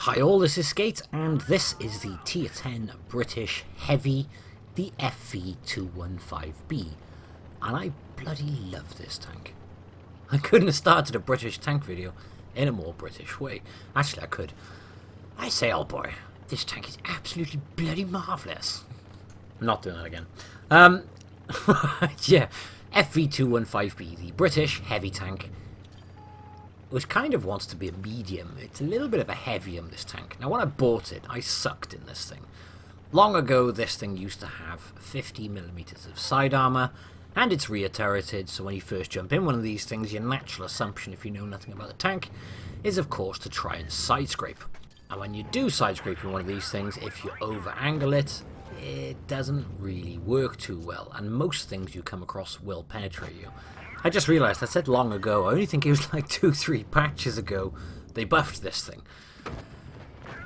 Hi all, this is Skate, and this is the Tier 10 British Heavy, the FV215b, and I bloody love this tank. I couldn't have started a British tank video in a more British way. Actually, I could. I say, old boy, this tank is absolutely bloody marvellous. I'm not doing that again. Yeah, FV215b, the British heavy tank, which kind of wants to be a medium. It's a little bit of a heavium, this tank. Now, when I bought it, I sucked in this thing. Long ago, this thing used to have 50mm of side armour, and it's rear turreted, so when you first jump in one of these things, your natural assumption, if you know nothing about the tank, is of course to try and side scrape. And when you do side scrape in one of these things, if you over angle it, it doesn't really work too well, and most things you come across will penetrate you. I just realised, I said long ago, I only think it was like 2-3 patches ago they buffed this thing.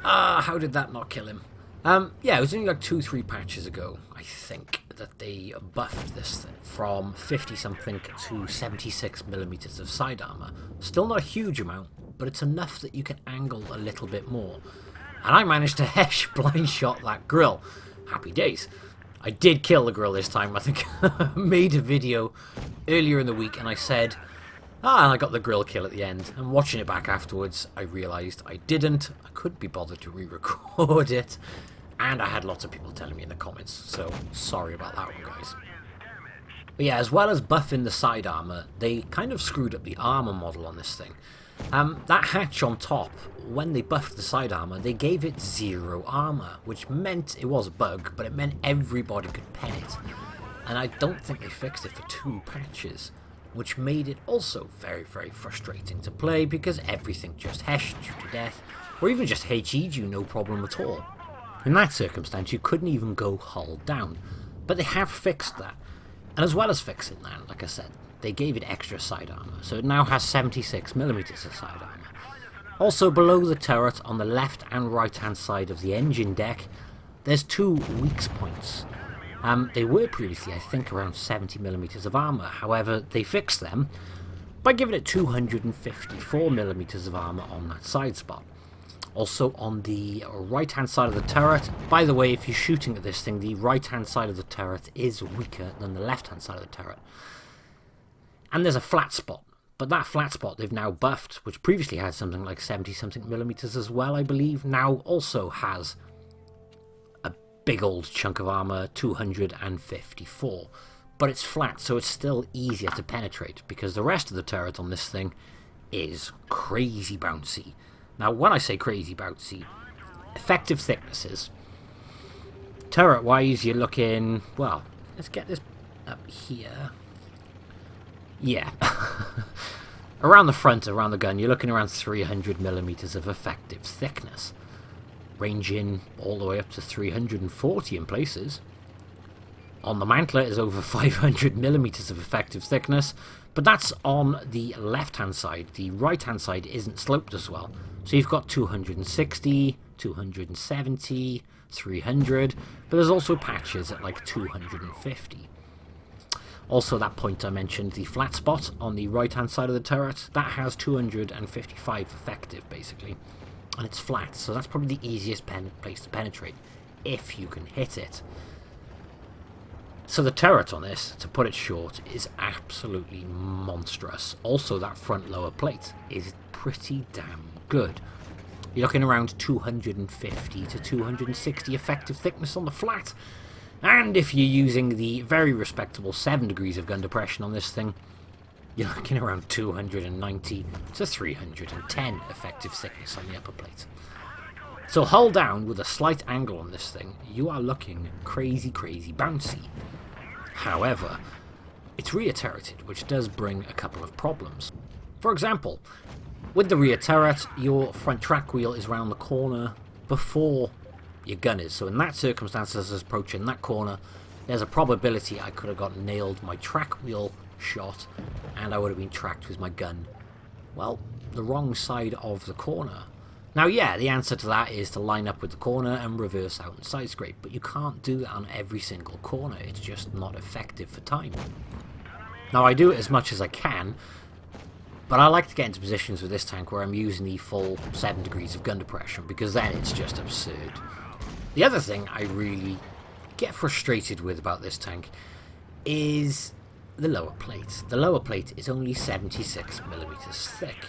How did that not kill him? Yeah, it was only like 2-3 patches ago, I think, that they buffed this thing from 50-something to 76mm of side armour. Still not a huge amount, but it's enough that you can angle a little bit more. And I managed to hesh blind shot that grill. Happy days. I did kill the grill this time. I think I made a video earlier in the week and I said, and I got the grill kill at the end. And watching it back afterwards, I realised I didn't. I couldn't be bothered to re-record it. And I had lots of people telling me in the comments. So, sorry about that one, guys. But yeah, as well as buffing the side armour, they kind of screwed up the armour model on this thing. That hatch on top, when they buffed the side armour, they gave it 0 armour, which meant it was a bug, but it meant everybody could pen it. And I don't think they fixed it for 2 patches, which made it also very, very frustrating to play because everything just heshed you to death, or even just HE'd you no problem at all. In that circumstance, you couldn't even go hull down, but they have fixed that. And as well as fixing that, like I said, they gave it extra side armour, so it now has 76mm of side armour. Also below the turret, on the left and right hand side of the engine deck, there's 2 weak points. They were previously, I think, around 70mm of armour, however, they fixed them by giving it 254mm of armour on that side spot. Also on the right hand side of the turret, by the way, if you're shooting at this thing, the right hand side of the turret is weaker than the left hand side of the turret. And there's a flat spot, but that flat spot they've now buffed, which previously had something like 70-something millimeters as well, I believe, now also has a big old chunk of armour, 254. But it's flat, so it's still easier to penetrate, because the rest of the turret on this thing is crazy bouncy. Now, when I say crazy bouncy, effective thicknesses, turret-wise, you're looking, well, let's get this up here. Yeah, around the front, around the gun, you're looking around 300mm of effective thickness, ranging all the way up to 340 in places. On the mantlet is over 500mm of effective thickness, but that's on the left-hand side. The right-hand side isn't sloped as well, so you've got 260, 270, 300, but there's also patches at like 250. Also, that point I mentioned, the flat spot on the right-hand side of the turret, that has 255 effective, basically. And it's flat, so that's probably the easiest place to penetrate, if you can hit it. So the turret on this, to put it short, is absolutely monstrous. Also, that front lower plate is pretty damn good. You're looking around 250 to 260 effective thickness on the flat. And if you're using the very respectable 7 degrees of gun depression on this thing, you're looking around 290 to 310 effective thickness on the upper plate. So hull down with a slight angle on this thing, you are looking crazy, crazy bouncy. However, it's rear turreted, which does bring a couple of problems. For example, with the rear turret, your front track wheel is round the corner before your gun is, so in that circumstance, as I was approaching that corner, there's a probability I could have got nailed my track wheel shot and I would have been tracked with my gun, well, the wrong side of the corner. Now yeah, the answer to that is to line up with the corner and reverse out and side scrape, but you can't do that on every single corner, it's just not effective for time. Now I do it as much as I can, But I like to get into positions with this tank where I'm using the full 7 degrees of gun depression, because then it's just absurd. The other thing I really get frustrated with about this tank is the lower plate. The lower plate is only 76mm thick.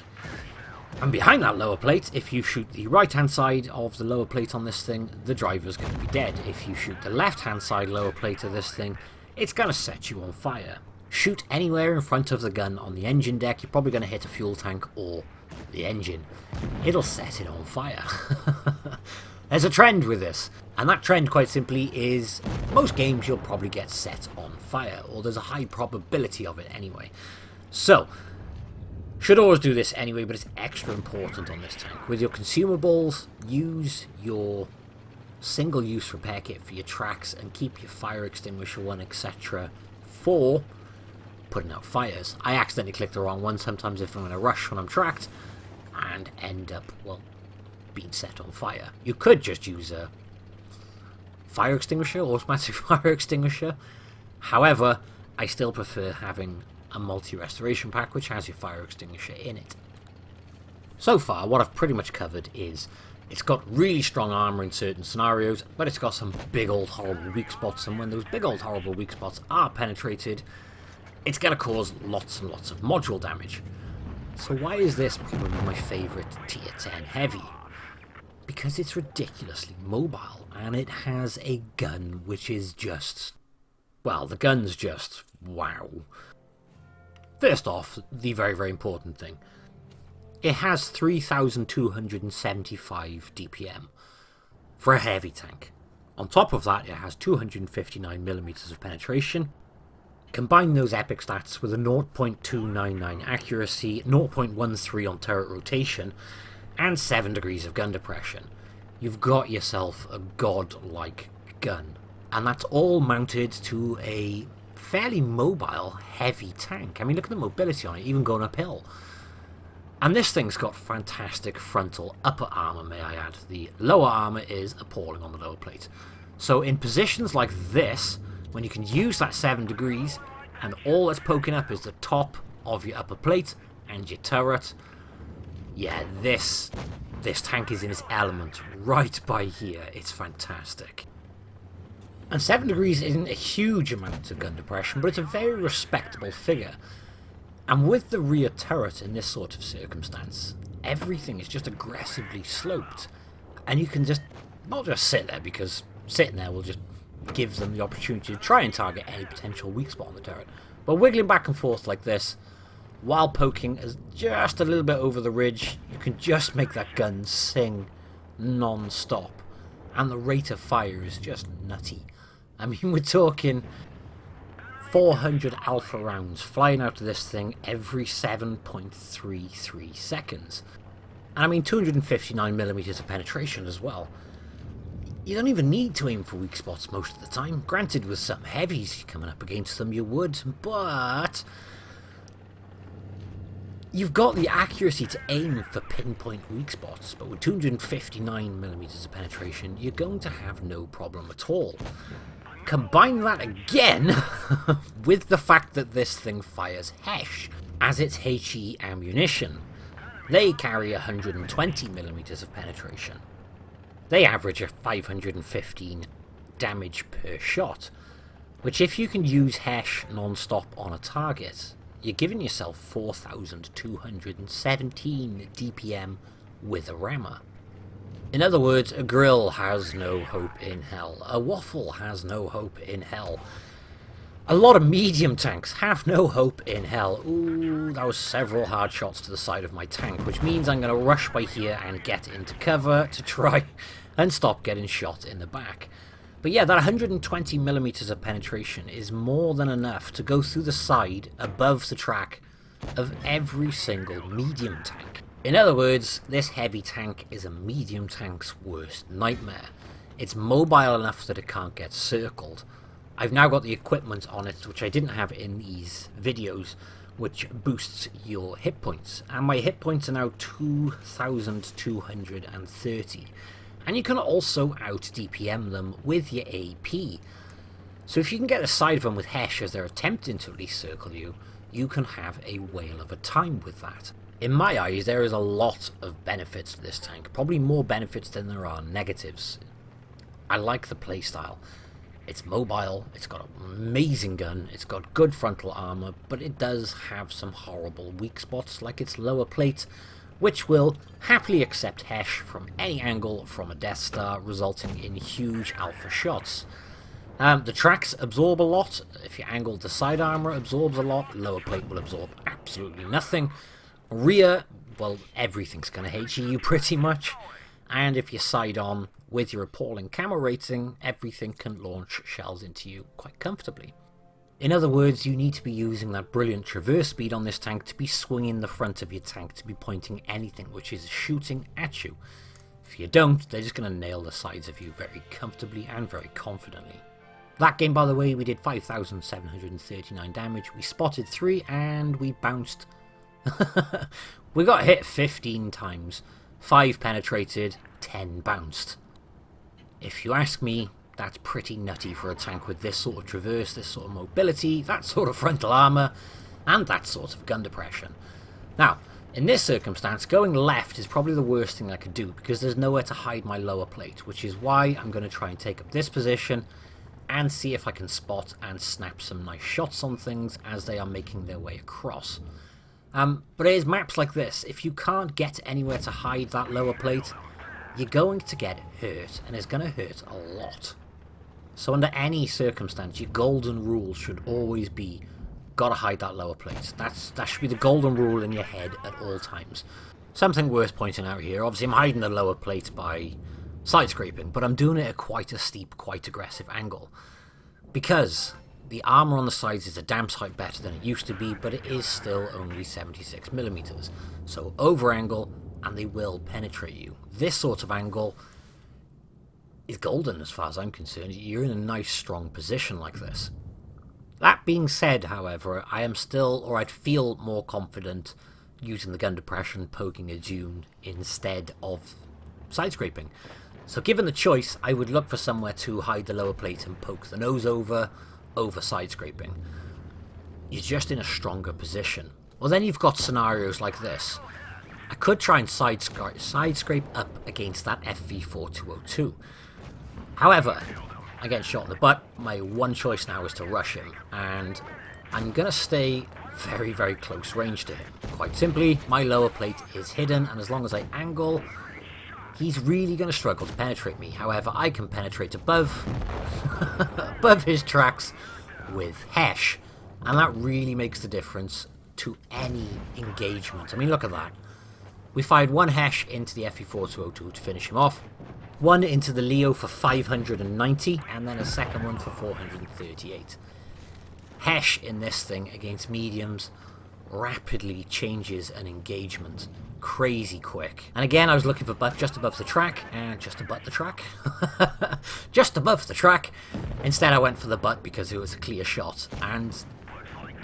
And behind that lower plate, if you shoot the right hand side of the lower plate on this thing, the driver's going to be dead. If you shoot the left hand side lower plate of this thing, it's going to set you on fire. Shoot anywhere in front of the gun on the engine deck, you're probably going to hit a fuel tank or the engine. It'll set it on fire. There's a trend with this, and that trend quite simply is most games you'll probably get set on fire, or there's a high probability of it anyway. So, should always do this anyway, but it's extra important on this tank. With your consumables, use your single-use repair kit for your tracks and keep your fire extinguisher one, etc. for putting out fires. I accidentally click the wrong one sometimes if I'm in a rush when I'm tracked and end up, well, being set on fire. You could just use a fire extinguisher, automatic fire extinguisher. However, I still prefer having a multi-restoration pack which has your fire extinguisher in it. So far, what I've pretty much covered is it's got really strong armor in certain scenarios, but it's got some big old horrible weak spots, and when those big old horrible weak spots are penetrated, it's going to cause lots and lots of module damage. So why is this probably my favourite tier 10 heavy? Because it's ridiculously mobile, and it has a gun which is just, well, the gun's just wow. First off, the very, very important thing. It has 3,275 DPM for a heavy tank. On top of that, it has 259mm of penetration. Combine those epic stats with a 0.299 accuracy, 0.13 on turret rotation, and 7 degrees of gun depression. You've got yourself a godlike gun. And that's all mounted to a fairly mobile, heavy tank. I mean, look at the mobility on it, even going uphill. And this thing's got fantastic frontal upper armor, may I add. The lower armor is appalling on the lower plate. So in positions like this, when you can use that 7 degrees, and all that's poking up is the top of your upper plate and your turret, yeah, this tank is in its element right by here. It's fantastic. And 7 degrees isn't a huge amount of gun depression, but it's a very respectable figure. And with the rear turret in this sort of circumstance, everything is just aggressively sloped. And you can just, not just sit there, because sitting there will just give them the opportunity to try and target any potential weak spot on the turret. But wiggling back and forth like this, while poking just a little bit over the ridge, you can just make that gun sing non-stop. And the rate of fire is just nutty. I mean, we're talking 400 alpha rounds flying out of this thing every 7.33 seconds. And I mean 259mm of penetration as well. You don't even need to aim for weak spots most of the time. Granted, with some heavies coming up against them you would, but you've got the accuracy to aim for pinpoint weak spots. But with 259mm of penetration, you're going to have no problem at all. Combine that again with the fact that this thing fires HESH as its HE ammunition. They carry 120mm of penetration. They average a 515 damage per shot, which if you can use HESH non-stop on a target, you're giving yourself 4,217 DPM with a rammer. In other words, a grill has no hope in hell. A waffle has no hope in hell. A lot of medium tanks have no hope in hell. Ooh, that was several hard shots to the side of my tank, which means I'm going to rush by here and get into cover to try and stop getting shot in the back. But yeah, that 120mm of penetration is more than enough to go through the side above the track of every single medium tank. In other words, this heavy tank is a medium tank's worst nightmare. It's mobile enough that it can't get circled. I've now got the equipment on it, which I didn't have in these videos, which boosts your hit points. And my hit points are now 2,230. And you can also out DPM them with your AP. So if you can get the side of them with Hesh as they're attempting to at least circle you, you can have a whale of a time with that. In my eyes, there is a lot of benefits to this tank, probably more benefits than there are negatives. I like the playstyle. It's mobile, it's got an amazing gun, it's got good frontal armor, but it does have some horrible weak spots like its lower plate, which will happily accept Hesh from any angle from a Death Star, resulting in huge alpha shots. The tracks absorb a lot. If you angle the side armor, absorbs a lot. Lower plate will absorb absolutely nothing. Rear, well, everything's going to hate you pretty much. And if you side on with your appalling camo rating, everything can launch shells into you quite comfortably. In other words, you need to be using that brilliant traverse speed on this tank to be swinging the front of your tank, to be pointing anything which is shooting at you. If you don't, they're just going to nail the sides of you very comfortably and very confidently. That game, by the way, we did 5,739 damage, we spotted 3, and we bounced. We got hit 15 times, 5 penetrated, 10 bounced. If you ask me, that's pretty nutty for a tank with this sort of traverse, this sort of mobility, that sort of frontal armor, and that sort of gun depression. Now, in this circumstance, going left is probably the worst thing I could do, because there's nowhere to hide my lower plate, which is why I'm going to try and take up this position and see if I can spot and snap some nice shots on things as they are making their way across. But it is maps like this. If you can't get anywhere to hide that lower plate, you're going to get hurt, and it's going to hurt a lot. So under any circumstance, your golden rule should always be, gotta hide that lower plate. That should be the golden rule in your head at all times. Something worth pointing out here, obviously I'm hiding the lower plate by side scraping, but I'm doing it at quite a steep, quite aggressive angle. Because the armor on the sides is a damn sight better than it used to be, but it is still only 76mm. So over angle, and they will penetrate you. This sort of angle is golden as far as I'm concerned. You're in a nice strong position like this. That being said, however, I am still, or I'd feel more confident using the gun depression, poking a dune instead of side scraping. So given the choice, I would look for somewhere to hide the lower plate and poke the nose over side scraping. You're just in a stronger position. Well, then you've got scenarios like this. I could try and side scrape up against that FV215b. However, I get shot in the butt. My one choice now is to rush him, and I'm going to stay very, very close range to him. Quite simply, my lower plate is hidden, and as long as I angle, he's really going to struggle to penetrate me. However, I can penetrate above, above his tracks with Hesh, and that really makes the difference to any engagement. I mean, look at that. We fired one Hesh into the FV215b to finish him off, one into the Leo for 590, and then a second one for 438. Hesh in this thing against mediums rapidly changes an engagement crazy quick. And again, I was looking for butt just above the track, and just above the track. Just above the track. Instead, I went for the butt because it was a clear shot, and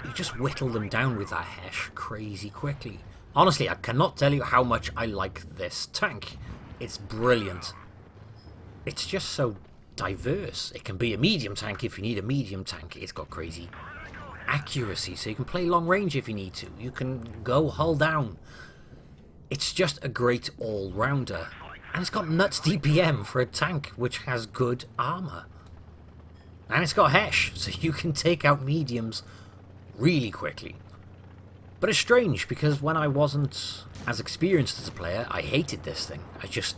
you just whittle them down with that Hesh crazy quickly. Honestly, I cannot tell you how much I like this tank. It's brilliant. It's just so diverse. It can be a medium tank if you need a medium tank. It's got crazy accuracy, so you can play long range if you need to. You can go hull down. It's just a great all-rounder. And it's got nuts DPM for a tank which has good armor. And it's got Hesh, so you can take out mediums really quickly. But it's strange, because when I wasn't as experienced as a player, I hated this thing. I just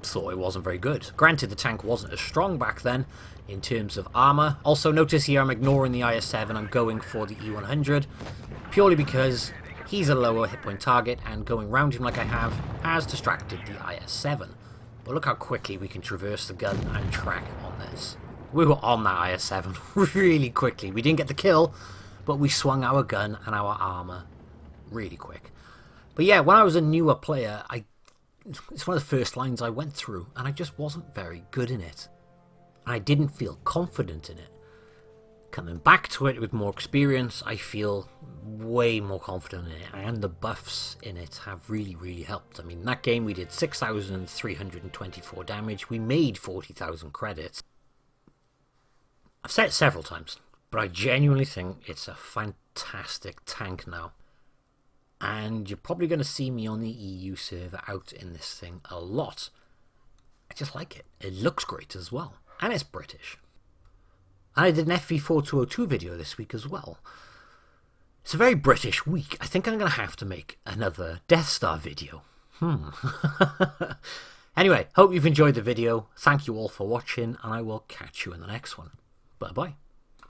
thought it wasn't very good. Granted, the tank wasn't as strong back then in terms of armor. Also, notice here I'm ignoring the IS-7, I'm going for the E100, purely because he's a lower hit point target, and going round him like I have has distracted the IS-7. But look how quickly we can traverse the gun and track on this. We were on that IS-7 really quickly. We didn't get the kill, but we swung our gun and our armor really quick. But yeah, when I was a newer player, it's one of the first lines I went through, and I just wasn't very good in it. I didn't feel confident in it. Coming back to it with more experience, I feel way more confident in it, and the buffs in it have really, really helped. I mean, that game we did 6,324 damage, we made 40,000 credits. I've said it several times, but I genuinely think it's a fantastic tank now. And you're probably going to see me on the EU server out in this thing a lot. I just like it. It looks great as well. And it's British. And I did an FV215b video this week as well. It's a very British week. I think I'm going to have to make another Death Star video. Anyway, hope you've enjoyed the video. Thank you all for watching, and I will catch you in the next one. Bye-bye.